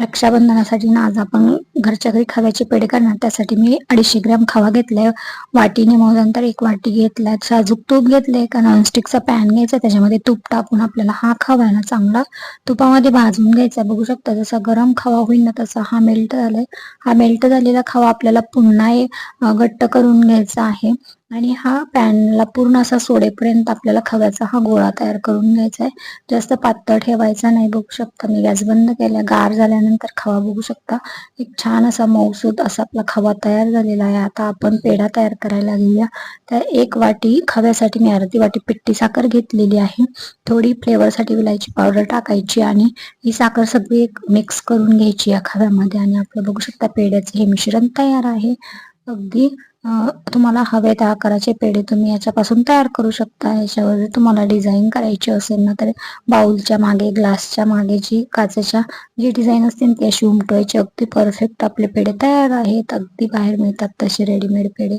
रक्षाबंधनासाठी ना आज आपण घरच्या घरी खव्याचे पेढे करणार. त्यासाठी मी 250 ग्रॅम खवा घेतलाय. वाटीने मोजल्यानंतर 1 वाटी घेतलाय. साजूक तूप घेतलंय. का नॉनस्टिकचा पॅन घ्यायचा, त्याच्यामध्ये तूप टाकून आपल्याला हा खवा आहे ना चांगला तुपामध्ये भाजून घ्यायचा. बघू शकता जसा गरम खवा होईल ना तसा हा मेल्ट झालाय. हा मेल्ट झालेला खवा आपल्याला पुन्हा घट्ट करून घ्यायचा आहे. आणि हा पॅनला पूर्ण असा सोडेपर्यंत आपल्याला खव्याचा हा गोळा तयार करून घ्यायचा आहे. जास्त पातळ ठेवायचा नाही. बघू शकता मी गॅस बंद केला. गार झाल्यानंतर खवा बघू शकता एक छान असा मऊसूत असा आपला खवा तयार झालेला आहे. आता आपण पेढा तयार करायला घेऊया. तर 1 वाटी खव्यासाठी मी अर्धी वाटी पिठी साखर घेतलेली आहे. थोडी फ्लेवरसाठी विलायची पावडर टाकायची आणि ही साखर सगळी मिक्स करून घ्यायची या खव्यामध्ये. आणि आपलं बघू शकता पेढ्याचे हे मिश्रण तयार आहे. अगदी तुम्हाला हवे त्या आकाराचे पेढे तुम्ही याच्यापासून तयार करू शकता. याच्यावर तुम्हाला डिझाईन करायची असेल ना तर बाउलच्या मागे, ग्लासच्या मागे जी काचेच्या जी डिझाईन असते ती अशी उमटवायची. अगदी परफेक्ट आपले पेढे तयार आहेत. अगदी बाहेर मिळतात तसे रेडीमेड पेढे.